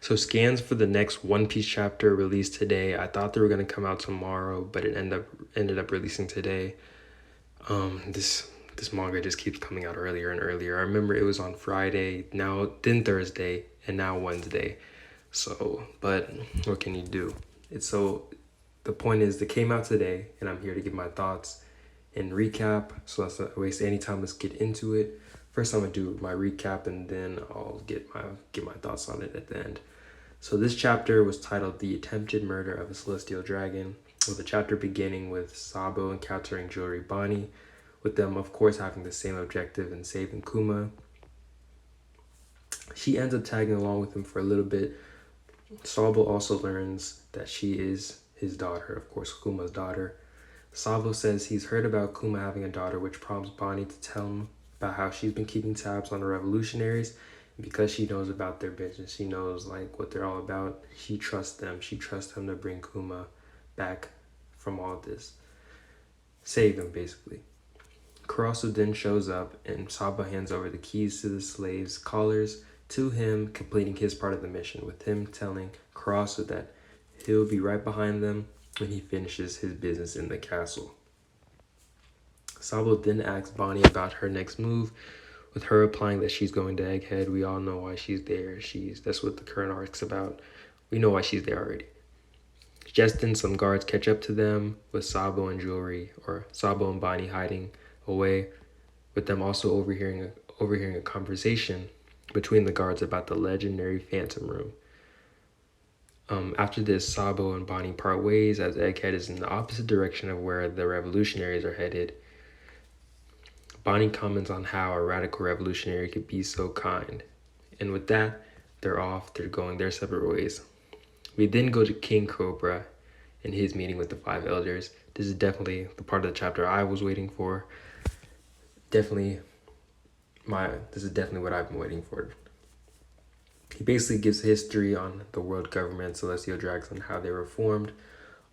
So scans for the next One Piece chapter released today. I thought they were gonna come out tomorrow, but it ended up releasing today. This manga just keeps coming out earlier and earlier. I remember it was on Friday, then Thursday, and now Wednesday. So, but what can you do? The point is, it came out today, and I'm here to give my thoughts and recap. So let's not waste any time. Let's get into it. First, I'm gonna do my recap, and then I'll get my thoughts on it at the end. So this chapter was titled "The Attempted Murder of a Celestial Dragon," with the chapter beginning with Sabo encountering Jewelry Bonnie, with them of course having the same objective in saving Kuma. She ends up tagging along with him for a little bit. Sabo also learns that she is his daughter, of course, Kuma's daughter. Sabo says he's heard about Kuma having a daughter, which prompts Bonnie to tell him about how she's been keeping tabs on the revolutionaries. And because she knows about their business, she knows like what they're all about, she trusts them. She trusts them to bring Kuma back from all this. Save him, basically. Karasu then shows up, and Sabo hands over the keys to the slaves' collars to him, completing his part of the mission, with him telling Karasu that he'll be right behind them when he finishes his business in the castle. Sabo then asks Bonnie about her next move, with her replying that she's going to Egghead. We all know why she's there. That's what the current arc's about. We know why she's there already. Just then, some guards catch up to them with Sabo and Sabo and Bonnie hiding away, with them also overhearing a conversation between the guards about the legendary Phantom Room. After this, Sabo and Bonnie part ways as Egghead is in the opposite direction of where the revolutionaries are headed. Bonnie comments on how a radical revolutionary could be so kind. And with that, they're off. They're going their separate ways. We then go to King Cobra and his meeting with the 5 elders. This is definitely the part of the chapter I was waiting for. This is definitely what I've been waiting for. He basically gives history on the world government, celestial dragons, and how they were formed.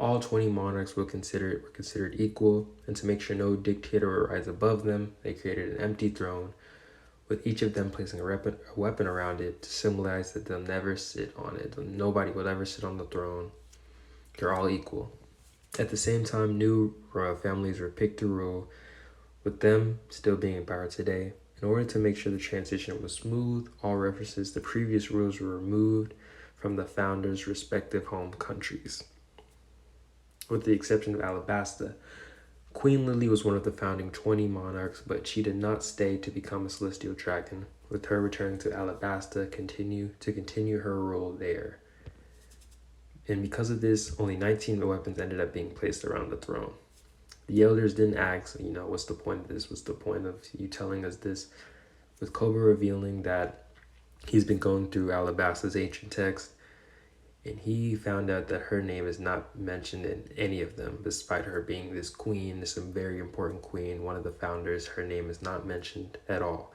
All 20 monarchs were considered equal, and to make sure no dictator would rise above them, they created an empty throne, with each of them placing a weapon around it to symbolize that they'll never sit on it. Nobody will ever sit on the throne. They're all equal. At the same time, new royal families were picked to rule, with them still being in power today. In order to make sure the transition was smooth, all references to previous rules were removed from the founders' respective home countries. With the exception of Alabasta, Queen Lily was one of the founding 20 monarchs, but she did not stay to become a celestial dragon, with her returning to Alabasta to continue her rule there. And because of this, only 19 weapons ended up being placed around the throne. The elders didn't ask, what's the point of this? What's the point of you telling us this? With Cobra revealing that he's been going through Alabasta's ancient text, and he found out that her name is not mentioned in any of them, despite her being this queen, this very important queen, one of the founders. Her name is not mentioned at all,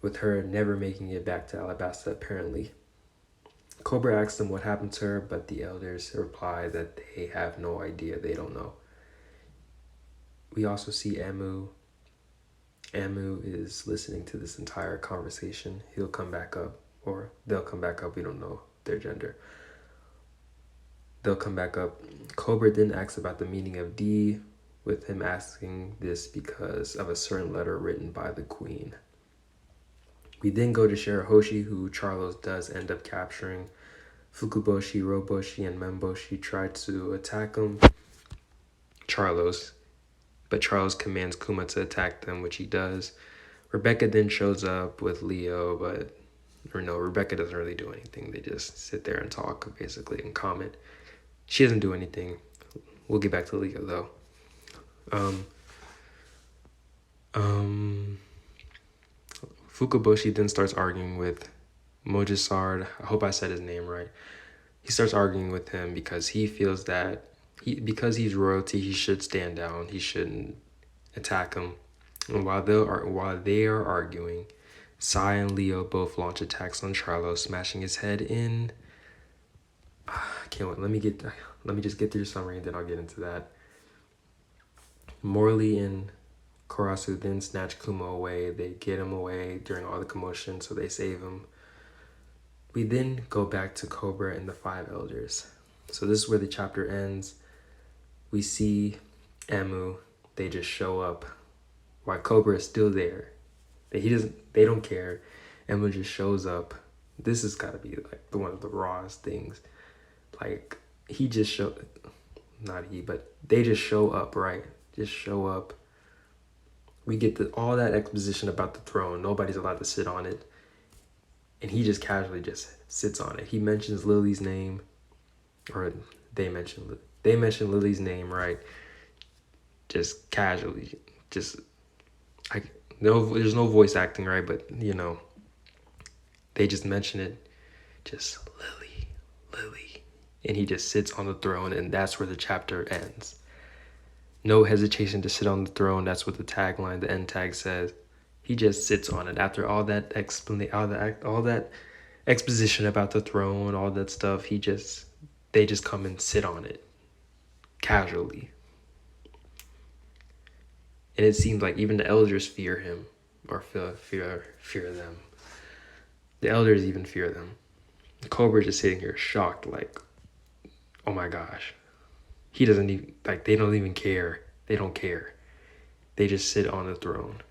with her never making it back to Alabasta, apparently. Cobra asks them what happened to her, but the elders reply that they have no idea, they don't know. We also see Amu. Amu is listening to this entire conversation. He'll come back up, or they'll come back up. We don't know their gender. They'll come back up. Cobra then asks about the meaning of D, with him asking this because of a certain letter written by the queen. We then go to Shirahoshi, who Charlos does end up capturing. Fukuboshi, Roboshi, and Memboshi try to attack him. But Charles commands Kuma to attack them, which he does. Rebecca then shows up with Leo, Rebecca doesn't really do anything. They just sit there and talk, basically, and comment. She doesn't do anything. We'll get back to Leo, though. Fukuboshi then starts arguing with Mojisard. I hope I said his name right. He starts arguing with him because he feels that because he's royalty, he should stand down. He shouldn't attack him. And while they are arguing, Sai and Leo both launch attacks on Charlo, smashing his head in. I can't wait. Let me just get through the summary, and then I'll get into that. Morley and Karasu then snatch Kuma away. They get him away during all the commotion, so they save him. We then go back to Cobra and the 5 elders. So this is where the chapter ends. We see IMU. They just show up while Cobra is still there. They don't care. IMU just shows up. This has got to be like one of the rawest things. Like he just showed, not he, but they just show up, right? Just show up. We get all that exposition about the throne. Nobody's allowed to sit on it. And he just casually just sits on it. He mentions Lily's name, or they mention Lily's name, right? Just casually, just there's no voice acting, right? But they just mention it, just Lily, and he just sits on the throne, and that's where the chapter ends. No hesitation to sit on the throne. That's what the tagline, the end tag says. He just sits on it after all that all that exposition about the throne, all that stuff. They just come and sit on it casually. And it seems like even the elders fear him, or fear them. The elders even fear them. Cobra's just sitting here shocked, like, oh my gosh. He doesn't even, like, they don't even care. They don't care. They just sit on the throne.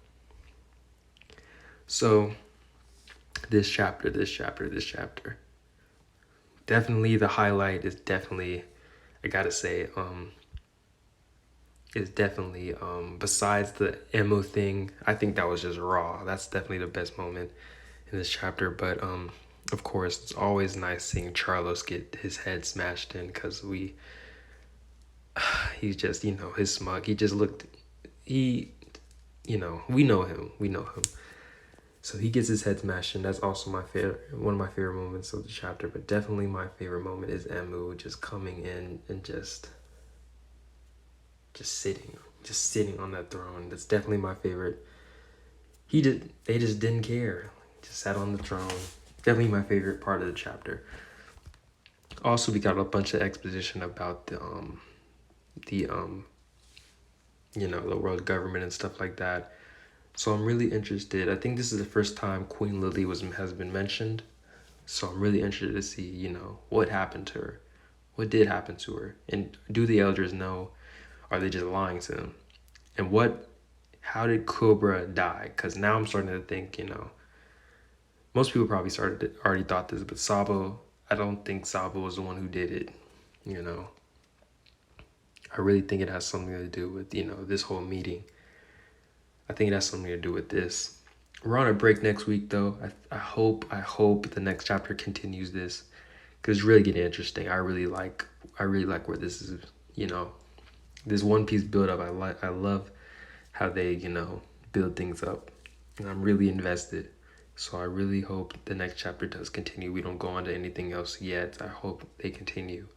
So, this chapter. Definitely the highlight is I gotta say, is definitely, besides the IMU thing, I think that was just raw. That's definitely the best moment in this chapter. But, of course, it's always nice seeing Charlos get his head smashed in, because he's just, his smug. He just looked, we know him. So he gets his head smashed in. That's also one of my favorite moments of the chapter. But definitely my favorite moment is IMU just coming in and just sitting on that throne. That's definitely my favorite. They just didn't care. Just sat on the throne. Definitely my favorite part of the chapter. Also, we got a bunch of exposition about the world government and stuff like that. So I'm really interested. I think this is the first time Queen Lily has been mentioned. So I'm really interested to see, what happened to her. What did happen to her? And do the elders know? Are they just lying to them? And how did Cobra die? Because now I'm starting to think, most people probably already thought this, but Sabo, I don't think Sabo was the one who did it, I really think it has something to do with, this whole meeting. I think it has something to do with this. We're on a break next week, though. I hope the next chapter continues this, because it's really getting interesting. I really like where this is. This One Piece build up. I love how they build things up, and I'm really invested. So I really hope the next chapter does continue. We don't go on to anything else yet. I hope they continue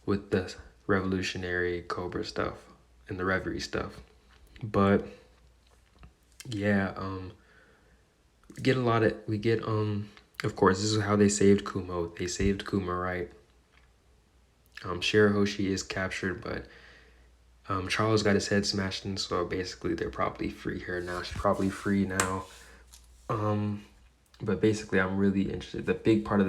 with the revolutionary Cobra stuff and the Reverie stuff. But yeah, of course, this is how they saved Kumo. They saved Kuma, right? Shirahoshi is captured, but Charles got his head smashed in, so basically they're probably free here now. She's probably free now. But basically I'm really interested. The big part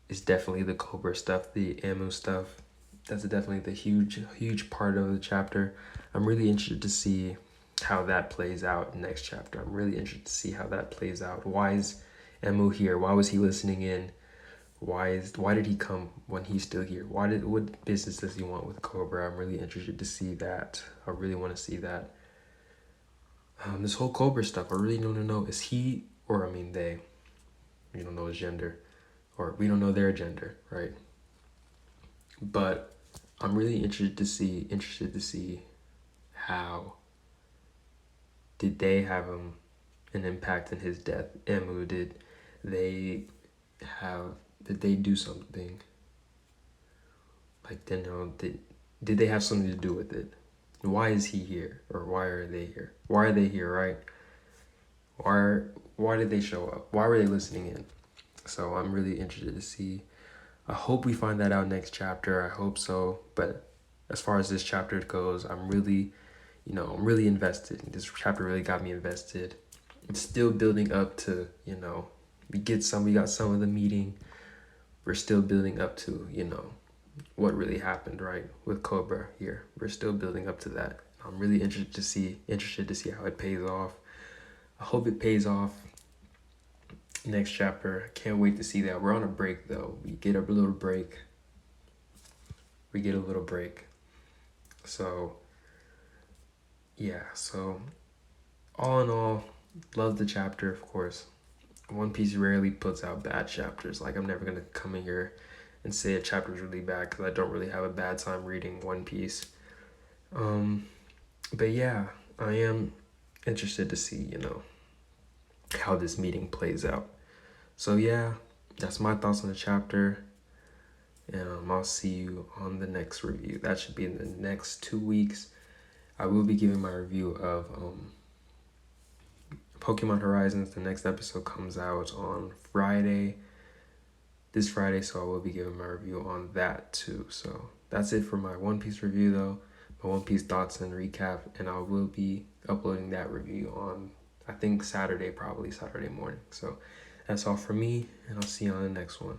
is definitely the Cobra stuff, the IMU stuff. That's definitely the huge part of the chapter. I'm really interested to see how that plays out next chapter. I'm really interested to see how that plays out. Why is IMU here? Why was he listening in? Why did he come when he's still here? What business does he want with Cobra? I'm really interested to see that. I really want to see that. This whole Cobra stuff, I really want to know, is he, or they, we don't know his gender, or we don't know their gender, right? But I'm really interested to see how did they have an impact in his death? IMU, did they do something? Like, did they have something to do with it? Why is he here? Or why are they here? Why are they here, right? Why did they show up? Why were they listening in? So I'm really interested to see. I hope we find that out next chapter. I hope so. But as far as this chapter goes, I'm really invested. This chapter really got me invested. it's still building up to, we got some of the meeting. We're still building up to, what really happened, right, with Cobra here. We're still building up to that. I'm really interested to see how it pays off. I hope it pays off next chapter. Can't wait to see that. We're on a break though. We get a little break. So yeah, so all in all, love the chapter, of course. One Piece rarely puts out bad chapters. Like, I'm never gonna come in here and say a chapter is really bad, because I don't really have a bad time reading One Piece. But yeah, I am interested to see, how this meeting plays out. So yeah, that's my thoughts on the chapter. I'll see you on the next review. That should be in the next 2 weeks. I will be giving my review of Pokemon Horizons. The next episode comes out on this Friday, so I will be giving my review on that too. So that's it for my One Piece review though, my One Piece thoughts and recap, and I will be uploading that review on, I think, probably Saturday morning. So that's all for me, and I'll see you on the next one.